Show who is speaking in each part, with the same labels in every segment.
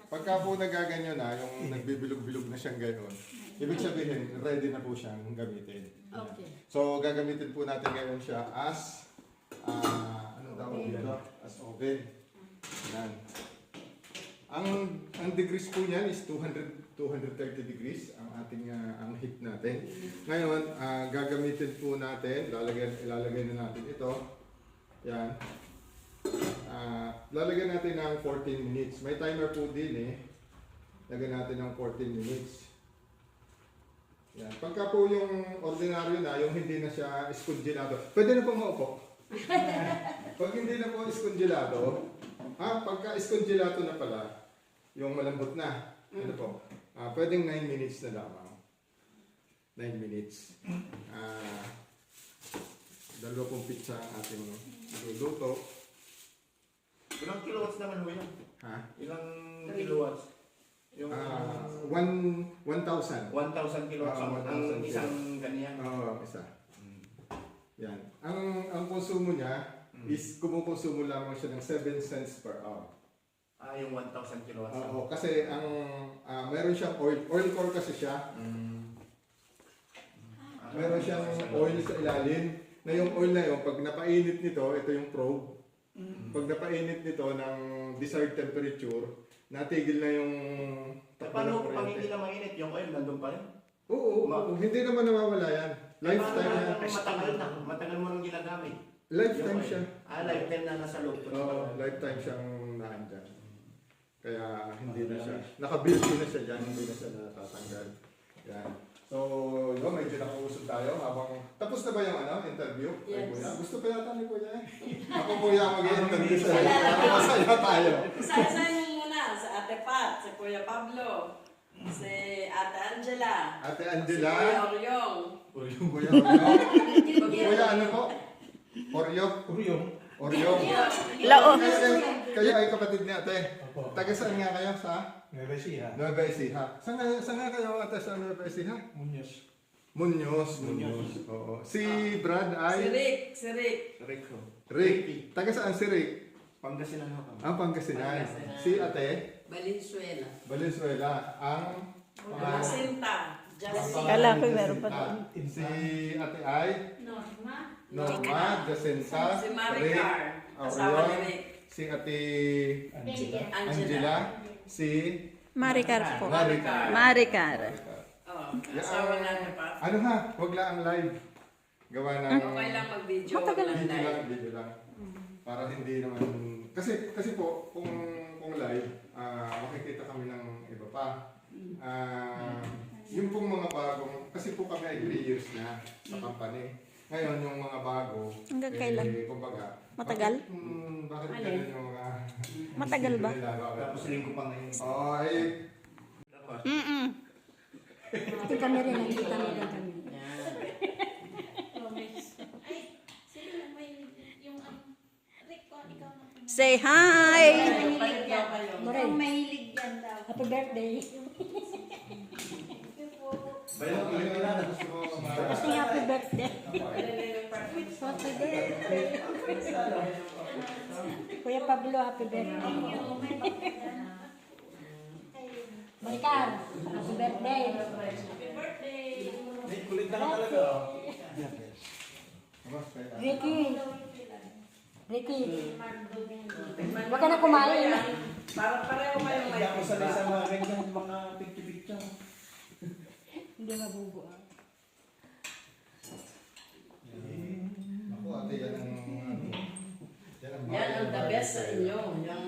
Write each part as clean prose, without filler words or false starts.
Speaker 1: Pagka po nagaganyo na, yung nagbibilog-bilog na siyang gayon, ibig sabihin, ready na po siyang gamitin.
Speaker 2: Okay.
Speaker 1: So, gagamitin po natin ngayon siya as, ano tawag dito? As oven. Yan. Ang degrees po niyan is 230 degrees ang ating ang heat natin. Ngayon, gagamitin po natin, ilalagay na natin ito. Yan. Lalagyan natin ng 14 minutes. May timer po din eh. Lagyan natin ng 14 minutes. Yan. Pagka po yung ordinaryo na, yung hindi na siya escongelado, pwede na po maupo. Pag hindi na po escongelado, pagka escongelado na pala, yung malambot na, ano po, pwedeng 9 minutes na lamang. 9 minutes. Dalawa pong pizza ang ating luluto.
Speaker 3: Ilang kilowatts naman ho yan?
Speaker 1: Ha?
Speaker 3: Ilang kilowatts? Yung
Speaker 1: 1,000.
Speaker 3: 1,000 kilowatts ang
Speaker 1: 1,000
Speaker 3: isang ganyan.
Speaker 1: Oo, isa. Yan. Ang konsumo niya is kumukonsumo lamang siya ng 7 cents per hour.
Speaker 3: Yung 1,000 kilowatts.
Speaker 1: Oo, kasi meron siyang oil core kasi siya. Meron siyang oil sa ilalim. Na yung oil na yun, pag napainit nito, ito yung probe. Pag napainit nito ng desired temperature, natigil na yung
Speaker 3: Paano pag hindi na mainit, yung oil nandun pa rin?
Speaker 1: Oo, hindi naman nawawala yan. Lifetime yan.
Speaker 3: Matagal mo nang ginagamit.
Speaker 1: Lifetime siya.
Speaker 3: Lifetime na nasa loob.
Speaker 1: Oo, lifetime siyang naandyan. Kaya hindi na siya. Nakabuild na siya dyan, hindi na siya natatanggal. Yan. So, yun, medyo nakausap tayo habang... Tapos na ba yung interview?
Speaker 2: Yes.
Speaker 1: Kuya? Gusto pa yata ni Kuya eh. Ako Kuya mag-i-interview sa para masaya tayo.
Speaker 2: Isa-isahin mo muna sa Ate Pat, si Kuya Pablo, si Ate Angela,
Speaker 1: Ate
Speaker 2: si
Speaker 1: Angela.
Speaker 2: Kuya Oryong.
Speaker 1: Kuya Oryong. Kuya ano po? Oryong. Oryong.
Speaker 4: Lao.
Speaker 1: Kayo ay kapatid ni Ate.
Speaker 5: Opo.
Speaker 1: Taga saan nga kayo sa?
Speaker 5: Nueva Ecija.
Speaker 1: Nueva Ecija. Saan nga kayo Ate sa Nueva Ecija?
Speaker 5: Muñoz.
Speaker 1: Muñoz. Oo. Si Brad
Speaker 2: Si
Speaker 1: ay?
Speaker 2: Rick.
Speaker 3: Rico.
Speaker 1: Rick. Taga saan si Rick?
Speaker 3: Pangasinan ho kami.
Speaker 1: Ang Pangasinan.
Speaker 2: Pangasinan.
Speaker 1: Si Ate?
Speaker 2: Valenzuela.
Speaker 1: Valenzuela. Ang?
Speaker 2: Jacinta.
Speaker 4: Kala ko meron pa doon.
Speaker 1: Si Ate ay? Norma. Jacinta.
Speaker 2: Si Maricar. Asawa ni Rick.
Speaker 1: Si Ate
Speaker 2: Angela.
Speaker 1: Angela. Si
Speaker 4: Maricar po.
Speaker 2: Maricar.
Speaker 4: Maricar.
Speaker 2: Oh, asawa nga ni Pat.
Speaker 1: Ano ha? Huwag lang ang live. Gawa ng...
Speaker 2: Okay lang mag-video.
Speaker 4: Matagal
Speaker 2: wag lang
Speaker 1: Video
Speaker 2: live.
Speaker 1: lang, video lang. Para hindi naman... Kasi po, kung live, makikita kami ng iba pa. Yung pong mga bagong... Kasi po kami ay 3 years na sa company. Ngayon, yung mga bago...
Speaker 4: Hanggang kailan?
Speaker 1: Kumbaga...
Speaker 4: Matagal?
Speaker 1: Bakit ganun yung mga...
Speaker 4: Matagal ba?
Speaker 3: Tapos linggo pa ngayon.
Speaker 1: Oo, ay...
Speaker 6: Ito kami rin, nakikita mo rin kami.
Speaker 4: Say hi!
Speaker 6: Mukhang mahilig yan daw. Happy birthday.
Speaker 1: Bayan ko yung na gusto mo...
Speaker 6: Kasi happy birthday. Happy birthday. Kuya Pablo, happy birthday. Maricar, happy birthday.
Speaker 3: Kulit na talaga.
Speaker 6: Ricky. Ricky. Huwag ka na kumain.
Speaker 2: Para pareho kayong
Speaker 3: Hindi ako
Speaker 2: may
Speaker 3: sanay sa mga ganyan, mga picture-picture.
Speaker 6: Hindi mabubuo.
Speaker 1: Ako, ate, yan ang...
Speaker 2: Yan ang the best sa inyo. Yung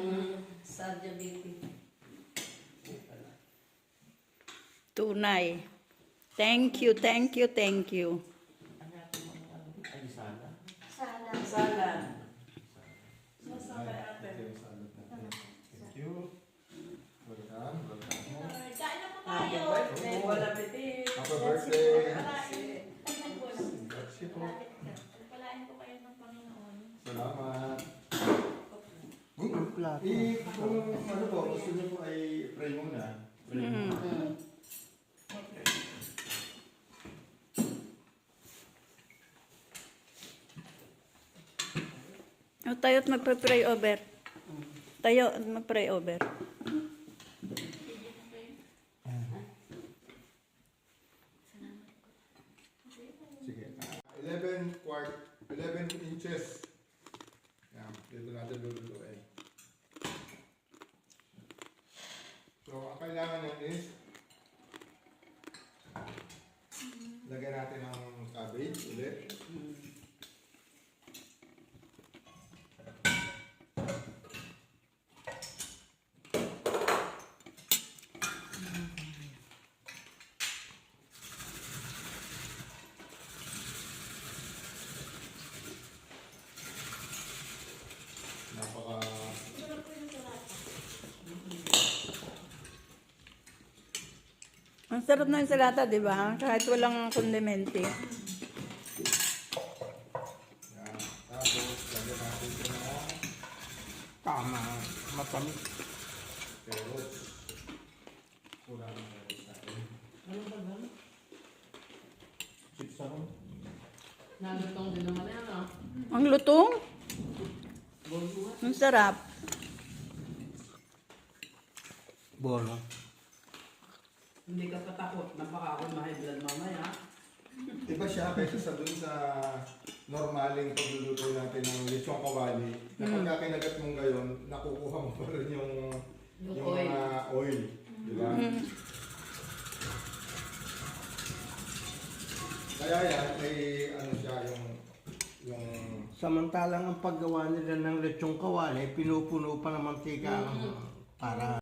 Speaker 2: Sarja Baby.
Speaker 4: Tunay. Thank you, thank you, thank you.
Speaker 3: Ay, sana.
Speaker 2: Salad. Masama ate.
Speaker 1: Thank you. Welcome.
Speaker 2: Happy birthday. Bon appetit.
Speaker 1: Happy birthday. Merci po.
Speaker 6: Pagpalain ko kayo ng Panginoon.
Speaker 1: Salamat. Kung ano po, gusto niyo po ay pray muna. Pray muna.
Speaker 4: Tayo't magpa-pray over. Tayo, mag-pray over.
Speaker 1: inches. Yan, dito natin lulutuin. So, ang kailangan yan is lagyan natin ng cabbage ulit. Napaka
Speaker 4: Ang sarap ng ensalada, di ba? Kahit walang kondimenti.
Speaker 1: yan. Tapos, lagyan natin ito ng
Speaker 3: Tama. Matamis.
Speaker 1: carrots. Kulang ng carrots natin.
Speaker 3: Sipsarong.
Speaker 2: Nalutong din naman yan, ah.
Speaker 4: Ang lutong? Ang sarap.
Speaker 3: Bolo.
Speaker 2: Hindi ka patakot na baka ako ma-high blood mamaya.
Speaker 1: Iba siya kaysa sa dun sa normaling pagluluto natin ng lechong kawali. Na pagka kinagat mong gayon, nakukuha mo pa rin yung
Speaker 2: oil.
Speaker 1: mga oil. Di ba? Kaya yan, ay ano siya, yung
Speaker 3: Samantalang ang paggawa nila ng lechong kawali, pinupuno pa ng mantika para